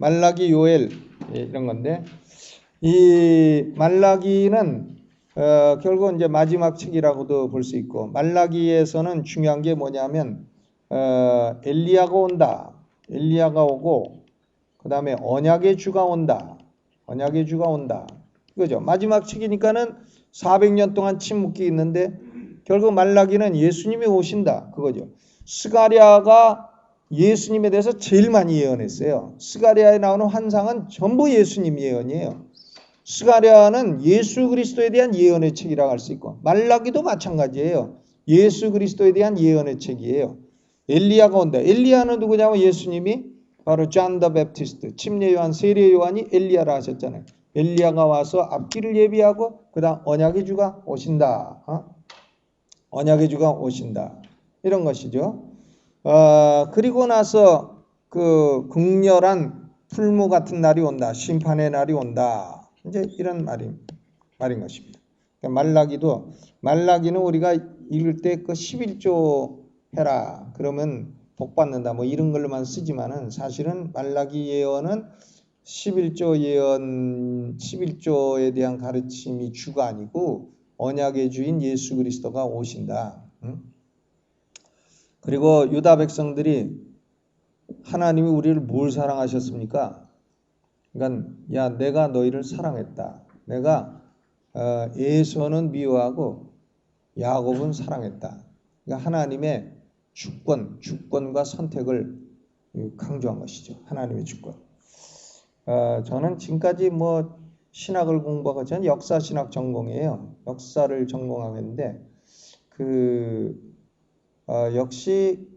말라기, 요엘 이런 건데, 이 말라기는 결국 이제 마지막 책이라고도 볼 수 있고, 말라기에서는 중요한 게 뭐냐면 엘리야가 온다. 엘리야가 오고 그 다음에 언약의 주가 온다. 언약의 주가 온다. 이거죠. 마지막 책이니까는 400년 동안 침묵기 있는데 결국 말라기는 예수님이 오신다. 그거죠. 스가랴가 예수님에 대해서 제일 많이 예언했어요. 스가랴에 나오는 환상은 전부 예수님 예언이에요. 스가랴는 예수 그리스도에 대한 예언의 책이라고 할 수 있고, 말라기도 마찬가지예요. 예수 그리스도에 대한 예언의 책이에요. 엘리야가 온다. 엘리야는 누구냐면 예수님이 바로 존 더 베프티스트, 침례 요한, 세례 요한이 엘리야라 하셨잖아요. 엘리야가 와서 앞길을 예비하고 그다음 언약의 주가 오신다. 언약의 주가 오신다. 이런 것이죠. 그리고 나서 그 극렬한 풀무 같은 날이 온다. 심판의 날이 온다. 이제 이런 말인 것입니다. 그러니까 말라기는 우리가 읽을 때 그 11조 해라. 그러면 복 받는다. 뭐 이런 걸로만 쓰지만은 사실은 말라기 예언은 11조 예언, 11조에 대한 가르침이 주가 아니고 언약의 주인 예수 그리스도가 오신다. 그리고 유다 백성들이 하나님이 우리를 뭘 사랑하셨습니까? 그러니까 야 내가 너희를 사랑했다. 내가 에서는 미워하고 야곱은 사랑했다. 그러니까 하나님의 주권과 선택을 강조한 것이죠. 하나님의 주권. 저는 지금까지 뭐 신학을 공부하고 저는 역사신학 전공이에요. 역사를 전공하고 있는데 역시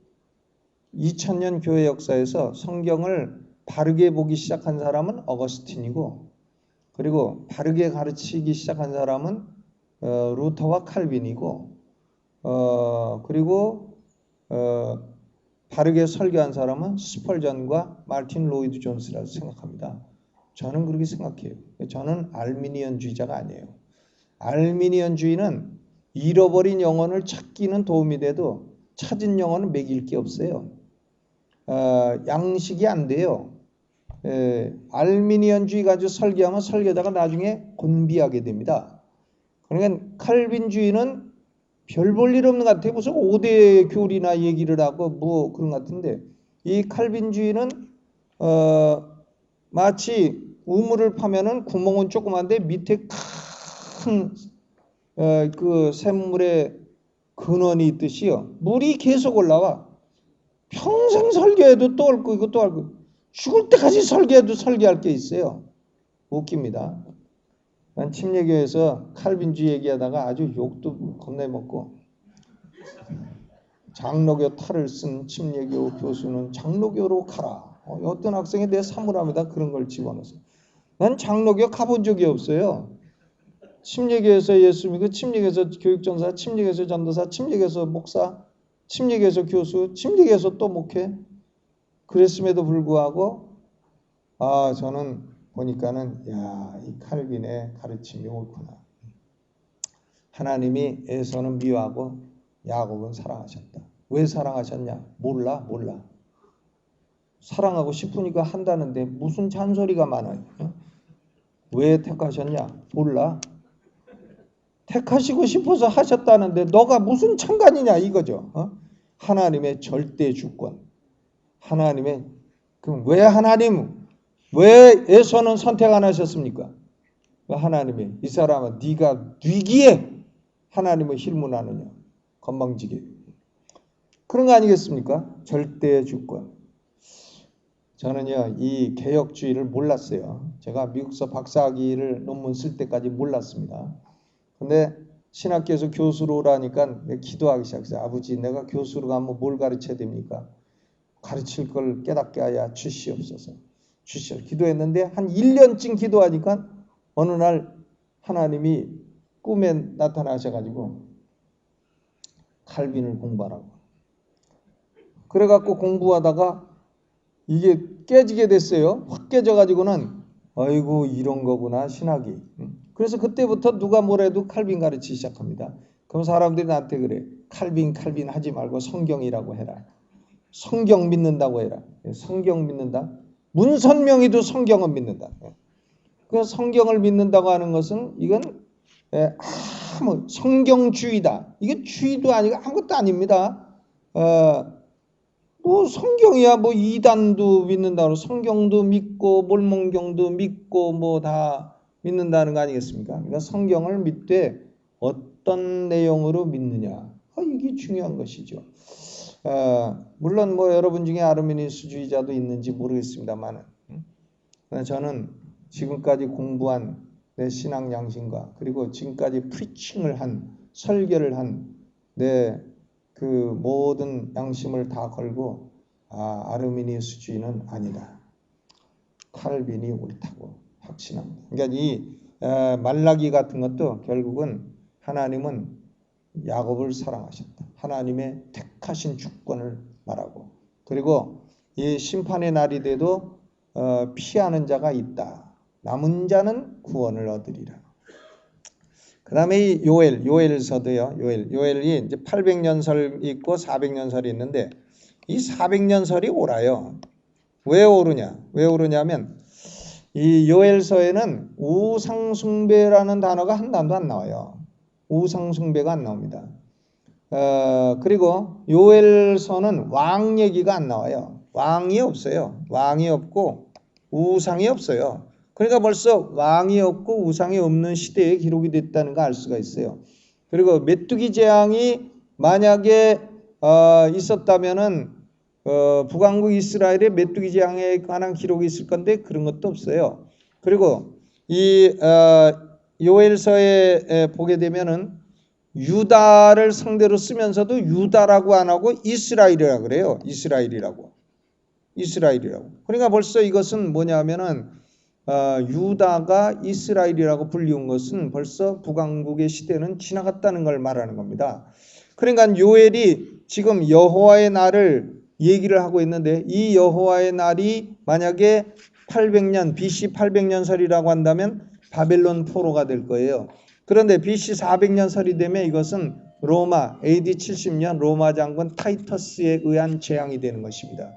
2000년 교회 역사에서 성경을 바르게 보기 시작한 사람은 어거스틴이고, 그리고 바르게 가르치기 시작한 사람은 루터와 칼빈이고, 그리고 바르게 설교한 사람은 스펄전과 마틴 로이드 존스라고 생각합니다. 저는 그렇게 생각해요. 저는 알미니언주의자가 아니에요. 알미니언주의는 잃어버린 영혼을 찾기는 도움이 돼도 찾은 영혼은 먹일 게 없어요. 양식이 안 돼요. 알미니언주의 가지고 설교하면 설교자가 나중에 곤비하게 됩니다. 그러니까 칼빈주의는 별 볼 일 없는 것 같아요. 무슨 5대 교리나 얘기를 하고 뭐 그런 것 같은데, 이 칼빈주의는 마치 우물을 파면은 구멍은 조그만데 밑에 큰 그 샘물의 근원이 있듯이요. 물이 계속 올라와. 평생 설교해도 또 옳고 이거 또 옳고 죽을 때까지 설교해도 설교할 게 있어요. 웃깁니다. 난 침례교에서 칼빈주의 얘기하다가 아주 욕도 겁내 먹고, 장로교 탈을 쓴 침례교 교수는 장로교로 가라. 어떤 학생이 내 사물함에다 그런 걸 집어넣어서, 난 장로교 가본 적이 없어요. 침례교에서 예수 믿고, 침례교에서 교육전사, 침례교에서 전도사, 침례교에서 목사, 침례교에서 교수, 침례교에서 또 목회. 그랬음에도 불구하고 저는 보니까는 이 칼빈의 가르침이 옳구나. 하나님이 에서는 미워하고 야곱은 사랑하셨다. 왜 사랑하셨냐? 몰라. 사랑하고 싶으니까 한다는데 무슨 잔소리가 많아요. 왜 택하셨냐? 몰라. 택하시고 싶어서 하셨다는데 너가 무슨 상관이냐 이거죠. 하나님의 절대 주권. 그럼 왜 에서는 선택 안 하셨습니까? 하나님이 이 사람은 네가 뉘기에 하나님을 힐문하느냐, 건방지게. 그런 거 아니겠습니까? 절대 주권. 저는요 이 개혁주의를 몰랐어요. 제가 미국서 박사학위를 논문 쓸 때까지 몰랐습니다. 근데 신학교에서 교수로 오라니까 기도하기 시작했어요. 아버지, 내가 교수로 가면 뭘 가르쳐야 됩니까? 가르칠 걸 깨닫게 하여 주시옵소서. 기도했는데 한 1년쯤 기도하니까 어느 날 하나님이 꿈에 나타나셔가지고 칼빈을 공부하라고. 그래갖고 공부하다가 이게 깨지게 됐어요. 확 깨져가지고는 아이고 이런 거구나 신학이. 그래서 그때부터 누가 뭐래도 칼빈 가르치기 시작합니다. 그럼 사람들이 나한테 그래. 칼빈 하지 말고 성경이라고 해라. 성경 믿는다고 해라. 성경 믿는다? 문선명이도 성경은 믿는다. 그 성경을 믿는다고 하는 것은 이건 아무 성경주의다. 이게 주의도 아니고 아무것도 아닙니다. 뭐 성경이야 뭐 이단도 믿는다고 성경도 믿고 몰몬경도 믿고 뭐 다 믿는다는 거 아니겠습니까? 그러니까 성경을 믿되 어떤 내용으로 믿느냐 이게 중요한 것이죠. 물론 뭐 여러분 중에 아르미니스주의자도 있는지 모르겠습니다만 저는 지금까지 공부한 내 신앙 양심과 그리고 지금까지 프리칭을 한 설교를 한 내 그 모든 양심을 다 걸고 아르미니스주의는 아니다. 칼빈이 옳다고 확신합니다. 그러니까 이 말라기 같은 것도 결국은 하나님은 야곱을 사랑하셨다. 하나님의 택하신 주권을 말하고 그리고 이 심판의 날이 돼도 피하는 자가 있다. 남은 구원을 얻으리라. 그 다음에 이 요엘서도요. 요엘이 이제 800년설 있고 400년설이 있는데 이 400년설이 옳아요. 왜 오르냐면 이 요엘서에는 우상숭배라는 단어가 한 단도 안 나와요. 우상숭배가 안 나옵니다. 그리고 요엘서는 왕 얘기가 안 나와요. 왕이 없어요. 왕이 없고 우상이 없어요. 그러니까 벌써 왕이 없고 우상이 없는 시대에 기록이 됐다는 거 알 수가 있어요. 그리고 메뚜기 재앙이 만약에 있었다면은 북왕국 이스라엘의 메뚜기 재앙에 관한 기록이 있을 건데 그런 것도 없어요. 그리고 이 요엘서에 보게 되면은 유다를 상대로 쓰면서도 유다라고 안 하고 이스라엘이라고 그래요. 이스라엘이라고. 그러니까 벌써 이것은 뭐냐면은 유다가 이스라엘이라고 불리운 것은 벌써 북왕국의 시대는 지나갔다는 걸 말하는 겁니다. 그러니까 요엘이 지금 여호와의 날을 얘기를 하고 있는데 이 여호와의 날이 만약에 800년 BC 800년설이라고 한다면 바벨론 포로가 될 거예요. 그런데 BC 400년설이 되면 이것은 로마 AD 70년 로마 장군 타이터스에 의한 재앙이 되는 것입니다.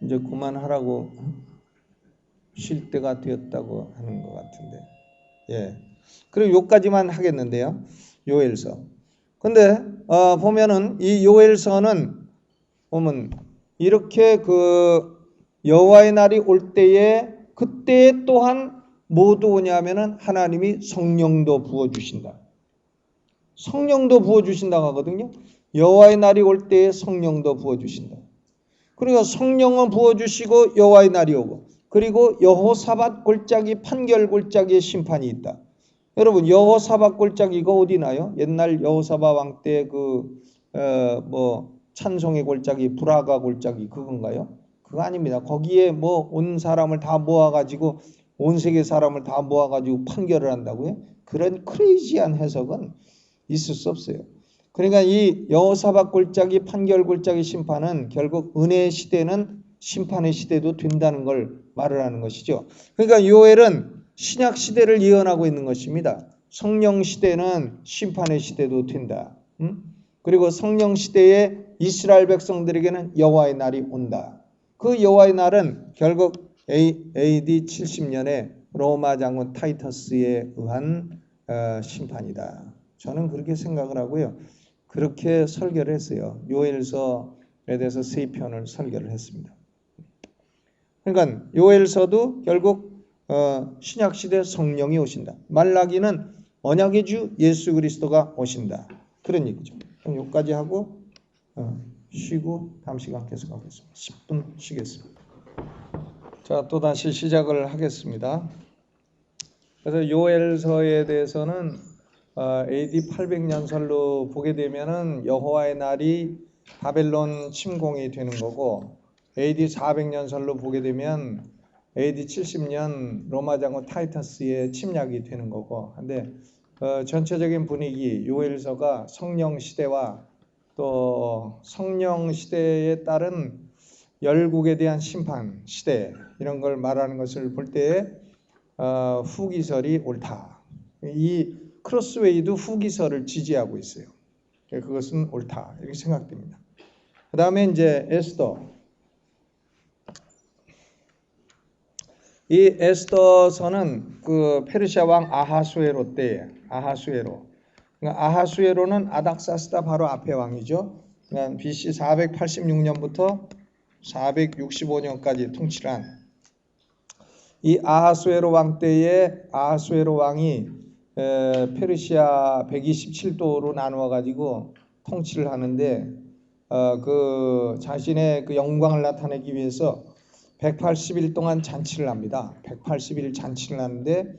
이제 그만하라고 쉴 때가 되었다고 하는 것 같은데, 예. 그리고 요까지만 하겠는데요, 요엘서. 근데 보면은 이 요엘서는 보면 이렇게 그 여호와의 날이 올 때에 그때 또한 뭐도 오냐면은 하나님이 성령도 부어 주신다. 성령도 부어 주신다고 하거든요. 여호와의 날이 올 때에 성령도 부어 주신다. 그러니까 성령은 부어주시고 여호와의 날이 오고 그리고 여호사밧 골짜기 판결 골짜기의 심판이 있다. 여러분 여호사밧 골짜기가 어디나요? 옛날 여호사밧 왕 때 뭐 찬송의 골짜기 브라가 골짜기 그건가요? 그거 아닙니다. 거기에 뭐 온 사람을 다 모아가지고 온 세계 사람을 다 모아가지고 판결을 한다고요? 그런 크레이지한 해석은 있을 수 없어요. 그러니까 이 여호사밧 골짜기 판결 골짜기 심판은 결국 은혜의 시대는 심판의 시대도 된다는 걸 말을 하는 것이죠. 그러니까 요엘은 신약 시대를 예언하고 있는 것입니다. 성령 시대는 심판의 시대도 된다. 그리고 성령 시대에 이스라엘 백성들에게는 여호와의 날이 온다. 그 여호와의 날은 결국 AD 70년에 로마 장군 타이터스에 의한 심판이다. 저는 그렇게 생각을 하고요. 그렇게 설교를 했어요. 요엘서에 대해서 3편을 설교를 했습니다. 그러니까 요엘서도 결국 신약시대 성령이 오신다. 말라기는 언약의 주 예수 그리스도가 오신다. 그런 얘기죠. 그럼 여기까지 하고 쉬고 다음 시간 계속하겠습니다. 10분 쉬겠습니다. 자, 또다시 시작을 하겠습니다. 그래서 요엘서에 대해서는 AD 800년설로 보게 되면은 여호와의 날이 바벨론 침공이 되는 거고 AD 400년설로 보게 되면 AD 70년 로마 장군 타이터스의 침략이 되는 거고 근데 전체적인 분위기 요엘서가 성령 시대와 또 성령 시대에 따른 열국에 대한 심판 시대 이런 걸 말하는 것을 볼 때 후기설이 옳다. 이 크로스웨이도 후기설을 지지하고 있어요. 그것은 옳다 이렇게 생각됩니다. 그 다음에 이제 에스더. 이 에스더서는 그 페르시아 왕 아하수에로 때에 아하수에로. 그러니까 아하수에로는 아닥사스다 바로 앞에 왕이죠. 그러니까 BC 486년부터 465년까지 통치한 이 아하수에로 왕 때에 아하수에로 왕이 페르시아 127도로 나누어 가지고 통치를 하는데 그 자신의 그 영광을 나타내기 위해서 180일 동안 잔치를 합니다. 180일 잔치를 하는데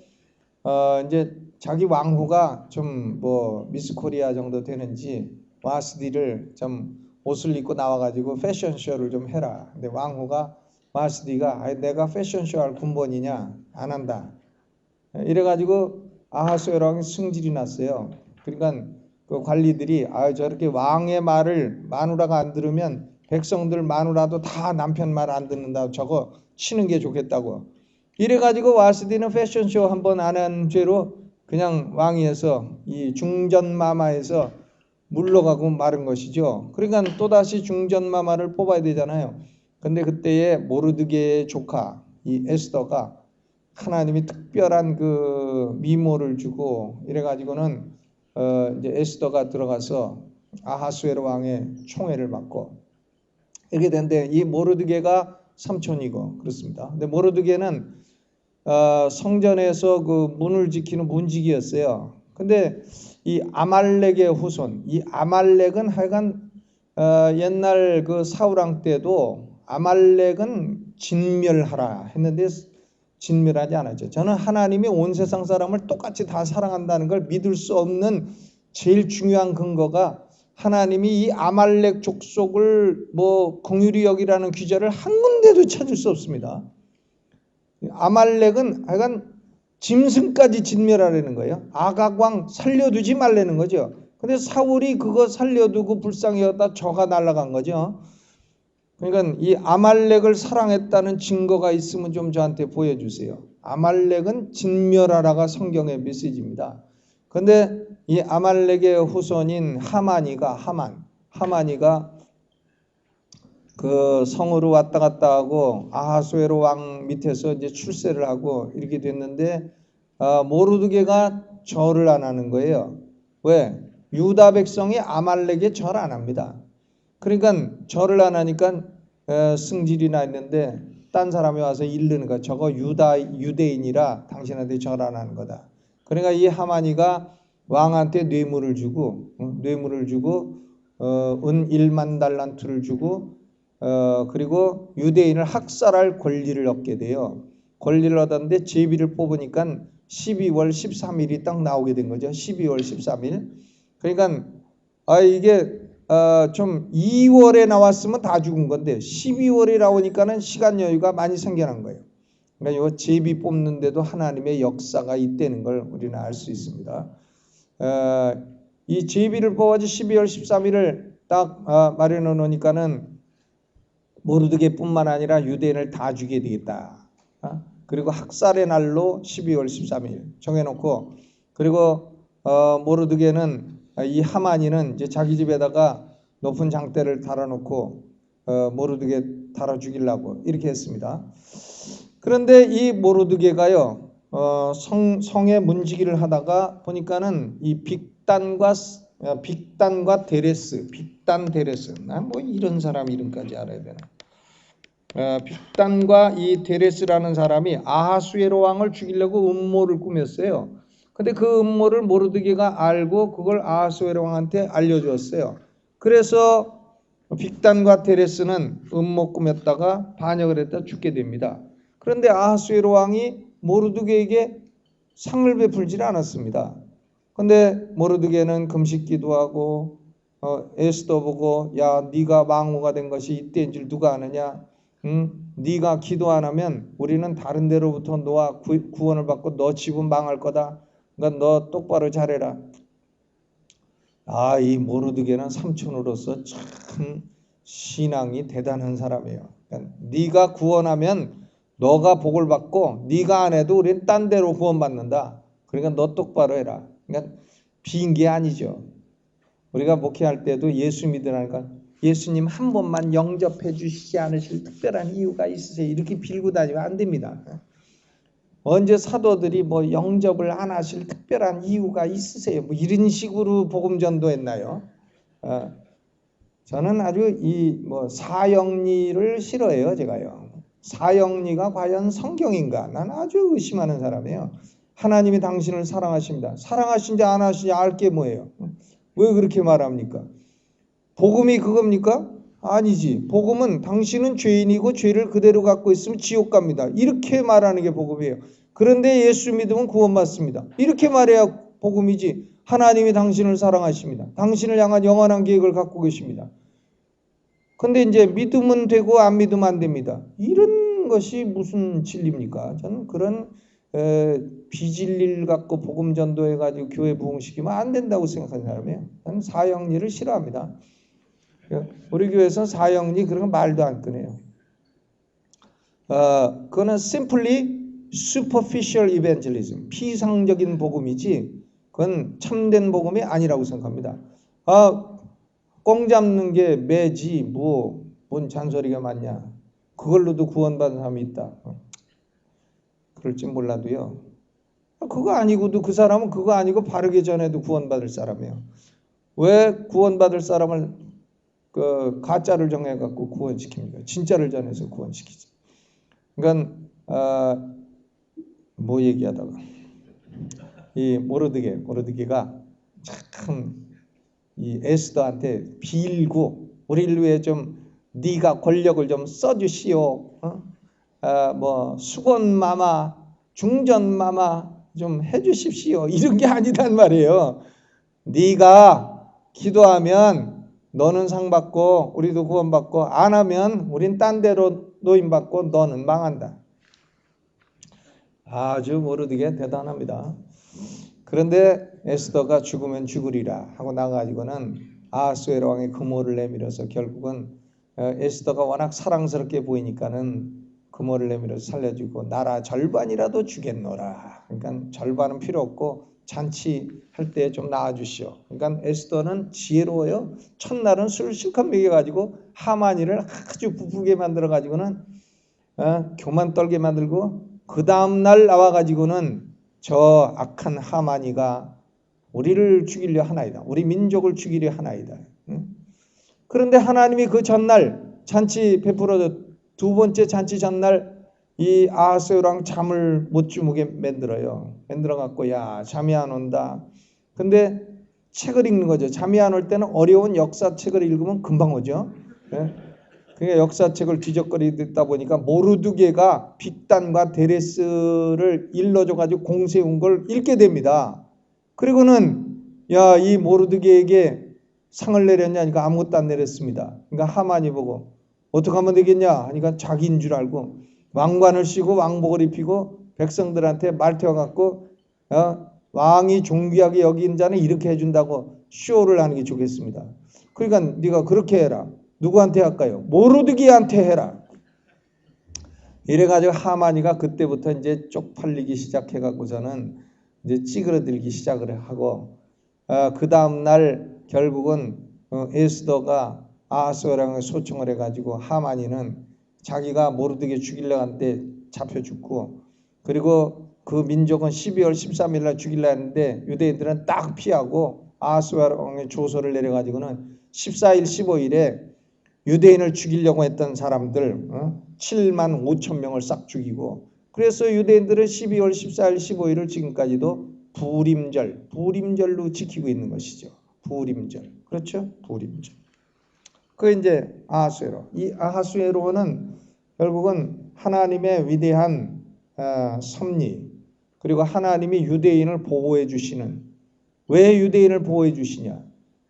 이제 자기 왕후가 좀 뭐 미스 코리아 정도 되는지 와스디를 좀 옷을 입고 나와가지고 패션쇼를 좀 해라. 근데 왕후가 와스디가 내가 패션쇼 할 군번이냐 안 한다. 이래가지고 아하수에로 왕이 승질이 났어요. 그러니까 그 관리들이 저렇게 왕의 말을 마누라가 안 들으면 백성들 마누라도 다 남편 말 안 듣는다고 저거 치는 게 좋겠다고. 이래가지고 와스디는 패션쇼 한번 안 한 죄로 그냥 왕위에서 이 중전마마에서 물러가고 마른 것이죠. 그러니까 또다시 중전마마를 뽑아야 되잖아요. 근데 그때에 모르드게의 조카 이 에스더가 하나님이 특별한 그 미모를 주고 이래가지고는 이제 에스더가 들어가서 아하수에로 왕의 총애를 받고 이렇게 된데 이 모르드게가 삼촌이고 그렇습니다. 근데 모르드게는 성전에서 그 문을 지키는 문지기였어요. 근데 이 아말렉의 후손, 이 아말렉은 하여간 옛날 그 사울왕 때도 아말렉은 진멸하라 했는데 진멸하지 않았죠. 저는 하나님이 온 세상 사람을 똑같이 다 사랑한다는 걸 믿을 수 없는 제일 중요한 근거가 하나님이 이 아말렉 족속을 뭐 긍휼히 여기라는 규절을 한 군데도 찾을 수 없습니다. 아말렉은 하여간 짐승까지 진멸하려는 거예요. 아각왕 살려두지 말라는 거죠. 근데 사울이 그거 살려두고 불쌍히 여겼다 저가 날아간 거죠. 그러니까 이 아말렉을 사랑했다는 증거가 있으면 좀 저한테 보여주세요. 아말렉은 진멸하라가 성경의 메시지입니다. 그런데 이 아말렉의 후손인 하만이가 그 성으로 왔다 갔다 하고 아하수에로 왕 밑에서 이제 출세를 하고 이렇게 됐는데 모르드게가 절을 안 하는 거예요. 왜? 유다 백성이 아말렉에 절 안 합니다. 그러니까 절을 안 하니까 승질이 나 있는데 딴 사람이 와서 이르는 거야. 저거 유대인이라 당신한테 절 안 하는 거다. 그러니까 이 하만이가 왕한테 뇌물을 주고 은 1만 달란트를 주고 그리고 유대인을 학살할 권리를 얻게 돼요. 권리를 얻었는데 제비를 뽑으니까 12월 13일이 딱 나오게 된 거죠. 12월 13일. 그러니까 이게 좀 2월에 나왔으면 다 죽은 건데 12월에 나오니까는 시간 여유가 많이 생겨난 거예요. 그러니까 이 제비 뽑는데도 하나님의 역사가 있다는 걸 우리는 알 수 있습니다. 이 제비를 뽑아서 12월 13일을 딱 마련해 놓으니까는 모르드게뿐만 아니라 유대인을 다 죽여야 되겠다. 그리고 학살의 날로 12월 13일 정해놓고 그리고 모르드게는 이 하만이는 이제 자기 집에다가 높은 장대를 달아놓고 모르드게 달아 죽이려고 이렇게 했습니다. 그런데 이 모르드게가요 성의 문지기를 하다가 보니까는 이 빅단과 데레스, 빅단 데레스, 난 뭐 이런 사람 이름까지 알아야 되나? 빅단과 이 데레스라는 사람이 아하수에로 왕을 죽이려고 음모를 꾸몄어요. 근데 그 음모를 모르드게가 알고 그걸 아하수에로 왕한테 알려주었어요. 그래서 빅단과 데레스는 음모 꾸몄다가 반역을 했다 죽게 됩니다. 그런데 아하수에로 왕이 모르드게에게 상을 베풀지 않았습니다. 근데 모르드게는 금식 기도하고 에스더 보고 야 네가 왕후가 된 것이 이때인 줄 누가 아느냐? 네가 기도 안 하면 우리는 다른 데로부터 너와 구원을 받고 너 집은 망할 거다. 그러니까 너 똑바로 잘해라. 이 모르드게는 삼촌으로서 참 신앙이 대단한 사람이에요. 그러니까 네가 구원하면 너가 복을 받고 네가 안 해도 우리는 딴 데로 구원받는다. 그러니까 너 똑바로 해라. 그러니까 비인 게 아니죠. 우리가 목회할 때도 예수 믿으라니까 예수님 한 번만 영접해 주시지 않으실 특별한 이유가 있으세요? 이렇게 빌고 다니면 안 됩니다. 언제 사도들이 뭐 영접을 안 하실 특별한 이유가 있으세요? 뭐 이런 식으로 복음 전도했나요? 저는 아주 이 뭐 사형리를 싫어해요, 제가요. 사형리가 과연 성경인가? 난 아주 의심하는 사람이에요. 하나님이 당신을 사랑하십니다. 사랑하신지 안 하시는지 알 게 뭐예요? 왜 그렇게 말합니까? 복음이 그겁니까? 아니지. 복음은 당신은 죄인이고 죄를 그대로 갖고 있으면 지옥 갑니다. 이렇게 말하는 게 복음이에요. 그런데 예수 믿으면 구원받습니다. 이렇게 말해야 복음이지. 하나님이 당신을 사랑하십니다. 당신을 향한 영원한 계획을 갖고 계십니다. 근데 이제 믿으면 되고 안 믿으면 안 됩니다. 이런 것이 무슨 진리입니까? 저는 그런 비진리를 갖고 복음 전도해가지고 교회 부흥시키면 안 된다고 생각하는 사람이에요. 저는 사형리를 싫어합니다. 우리 교회에서 사형리 그런 거 말도 안 꺼내요. 그거는 simply superficial evangelism, 피상적인 복음이지 그건 참된 복음이 아니라고 생각합니다. 꽁 잡는 게 매지 뭔 잔소리가 많냐. 그걸로도 구원받은 사람이 있다. 그럴지 몰라도요. 그거 아니고도 그 사람은 그거 아니고 바르게 전해도 구원받을 사람이에요. 왜 구원받을 사람을 그 가짜를 정해갖고 구원시킵니까? 진짜를 전해서 구원시키죠. 그러니까 뭐 얘기하다가 이 모르드게가 참 이 에스더한테 빌고 우리를 위해 좀 네가 권력을 좀 써주시오. 뭐 수건마마, 중전마마 좀 해주십시오. 이런 게 아니단 말이에요. 네가 기도하면 너는 상 받고 우리도 구원 받고 안 하면 우린 딴 데로 노임 받고 너는 망한다. 아주 모르드게 대단합니다. 그런데 에스더가 죽으면 죽으리라 하고 나가지고는 아하수에로 왕의 금호를 내밀어서 결국은 에스더가 워낙 사랑스럽게 보이니까는 금호를 내밀어서 살려주고 나라 절반이라도 주겠노라. 그러니까 절반은 필요 없고 잔치할 때 좀 나와주시오. 그러니까 에스더는 지혜로워요. 첫날은 술 실컷 먹여가지고 하만이를 아주 부풀게 만들어가지고는 교만 떨게 만들고 그 다음날 나와가지고는 저 악한 하만이가 우리를 죽이려 하나이다. 우리 민족을 죽이려 하나이다. 그런데 하나님이 그 전날 잔치 베풀어서 두 번째 잔치 전날 이 아하수에로 왕 잠을 못 주무게 만들어요. 만들어갖고 야 잠이 안 온다. 근데 책을 읽는 거죠. 잠이 안 올 때는 어려운 역사책을 읽으면 금방 오죠. 그러니까 역사책을 뒤적거리다 보니까 모르드게가 빅단과 데레스를 일러줘가지고 공세운 걸 읽게 됩니다. 그리고는 야 이 모르드게에게 상을 내렸냐니까 아무것도 안 내렸습니다. 그러니까 하만이 보고 어떻게 하면 되겠냐 하니까 자기인 줄 알고 왕관을 씌고 왕복을 입히고 백성들한테 말태워갖고 왕이 존귀하게 여긴 자는 이렇게 해준다고 쇼를 하는 게 좋겠습니다. 그러니까 네가 그렇게 해라. 누구한테 할까요? 모르드게한테 해라. 이래가지고 하만이가 그때부터 이제 쪽팔리기 시작해갖고서는 이제 찌그러들기 시작을 하고 그 다음날 결국은 에스더가 아하수에로왕에 소청을 해가지고 하만이는 자기가 모르드게 죽이려고 할 때 잡혀 죽고 그리고 그 민족은 12월 13일 날 죽이려 했는데 유대인들은 딱 피하고 아하수에로왕에 조서를 내려가지고는 14일 15일에 유대인을 죽이려고 했던 사람들 7만 5천 명을 싹 죽이고 그래서 유대인들은 12월 14일 15일을 지금까지도 부림절로 지키고 있는 것이죠. 부림절. 그렇죠? 부림절. 그 이제 아하수에로. 이 아하수에로는 결국은 하나님의 위대한 섭리 그리고 하나님이 유대인을 보호해 주시는 왜 유대인을 보호해 주시냐?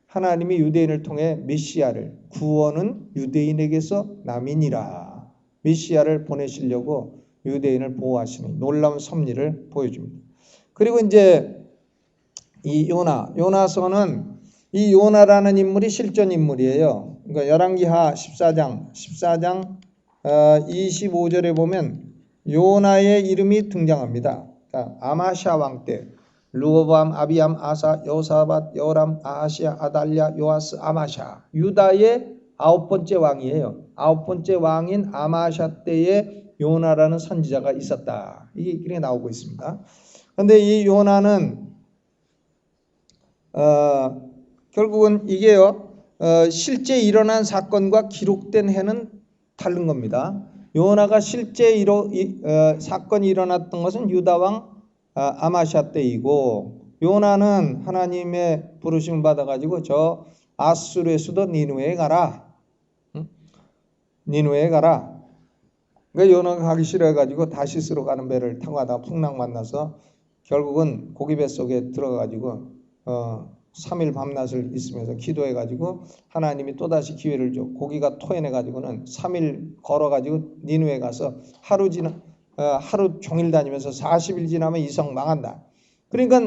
하나님이 유대인을 통해 메시아를 구원은 유대인에게서 남이니라. 메시아를 보내시려고 유대인을 보호하시는 놀라운 섭리를 보여줍니다. 그리고 이제 이 요나서는 이 요나라는 인물이 실존 인물이에요. 그러니까 열왕기하 14장 25절에 보면 요나의 이름이 등장합니다. 그러니까 아마샤 왕 때 르호보암, 아비암, 아사, 여호사밧, 여람, 아하시야, 아달랴, 요아스, 아마샤 유다의 아홉 번째 왕이에요. 아홉 번째 왕인 아마샤 때에 요나라는 선지자가 있었다. 이게 나오고 있습니다. 그런데 이 요나는 결국은 이게요, 실제 일어난 사건과 기록된 해는 다른 겁니다. 요나가 실제 사건이 일어났던 것은 유다왕 아마샤 때이고, 요나는 하나님의 부르심을 받아가지고 저 아수르의 수도 니느웨에 가라. 니느웨에 가라. 그러니까 요나가 가기 싫어해가지고 다시스로 가는 배를 타고 가다가 풍랑 만나서 결국은 고기배 속에 들어가가지고 3일 밤낮을 있으면서 기도해가지고 하나님이 또다시 기회를 줘. 고기가 토해내가지고는 3일 걸어가지고 니느웨 가서 하루 종일 다니면서 40일 지나면 이 성 망한다. 그러니까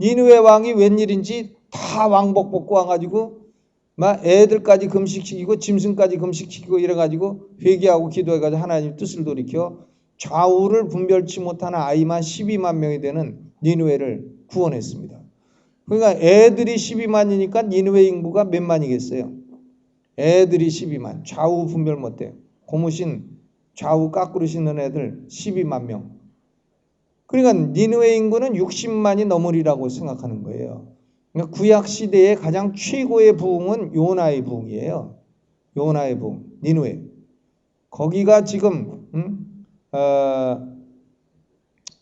니느웨 왕이 웬일인지 다 왕복 벗고 와가지고 막 애들까지 금식시키고 짐승까지 금식시키고 이래가지고 회개하고 기도해가지고 하나님 뜻을 돌이켜 좌우를 분별치 못하는 아이만 12만 명이 되는 니느웨를 구원했습니다. 그러니까 애들이 12만이니까 니느웨 인구가 몇 만이겠어요? 애들이 12만. 좌우 분별 못해요. 고무신 좌우 까꾸로 신는 애들 12만 명. 그러니까 니느웨 인구는 60만이 넘으리라고 생각하는 거예요. 그러니까 구약 시대의 가장 최고의 부흥은 요나의 부흥이에요. 요나의 부흥, 니느웨. 거기가 지금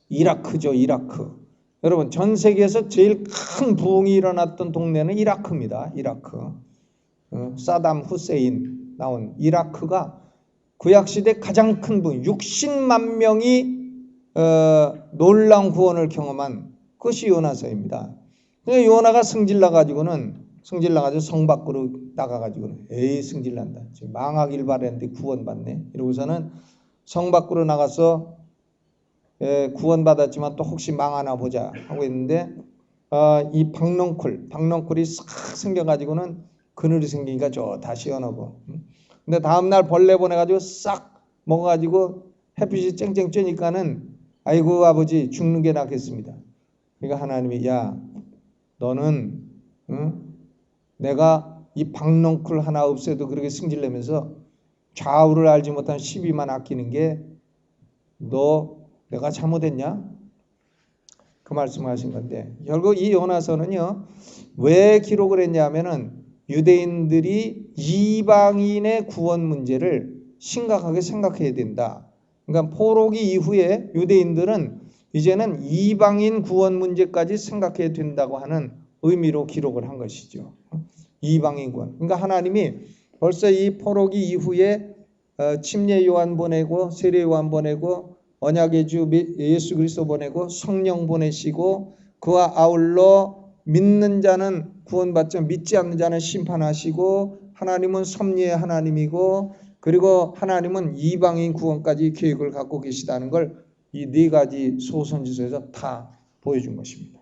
이라크죠, 이라크. 여러분, 전 세계에서 제일 큰 부흥이 일어났던 동네는 이라크입니다. 이라크. 사담 후세인 나온 이라크가 구약시대 가장 큰 부흥, 60만 명이 놀라운 구원을 경험한 그것이 요나서입니다. 요나가 성질나가지고 성 밖으로 나가가지고는 에이 성질난다. 지금 망하길 바랬는데 구원받네. 이러고서는 성 밖으로 나가서 구원받았지만 또 혹시 망하나 보자 하고 있는데 이 박넝쿨이 싹 생겨가지고는 그늘이 생기니까 다 시원하고 근데 다음날 벌레 보내가지고 싹 먹어가지고 햇빛이 쨍쨍 쬐니까는 아이고 아버지 죽는 게 낫겠습니다. 그러니까 하나님이 야 너는 내가 이 박넝쿨 하나 없애도 그렇게 승질내면서 좌우를 알지 못한 12만 아끼는 게 너 내가 잘못했냐? 그 말씀을 하신 건데 결국 이 요나서는요 왜 기록을 했냐면은 유대인들이 이방인의 구원 문제를 심각하게 생각해야 된다. 그러니까 포로기 이후에 유대인들은 이제는 이방인 구원 문제까지 생각해야 된다고 하는 의미로 기록을 한 것이죠. 이방인 구원. 그러니까 하나님이 벌써 이 포로기 이후에 침례 요한 보내고 세례 요한 보내고 언약의 주 예수 그리스도 보내고 성령 보내시고 그와 아울러 믿는 자는 구원받지만 믿지 않는 자는 심판하시고 하나님은 섭리의 하나님이고 그리고 하나님은 이방인 구원까지 계획을 갖고 계시다는 걸 이 네 가지 소선지서에서 다 보여준 것입니다.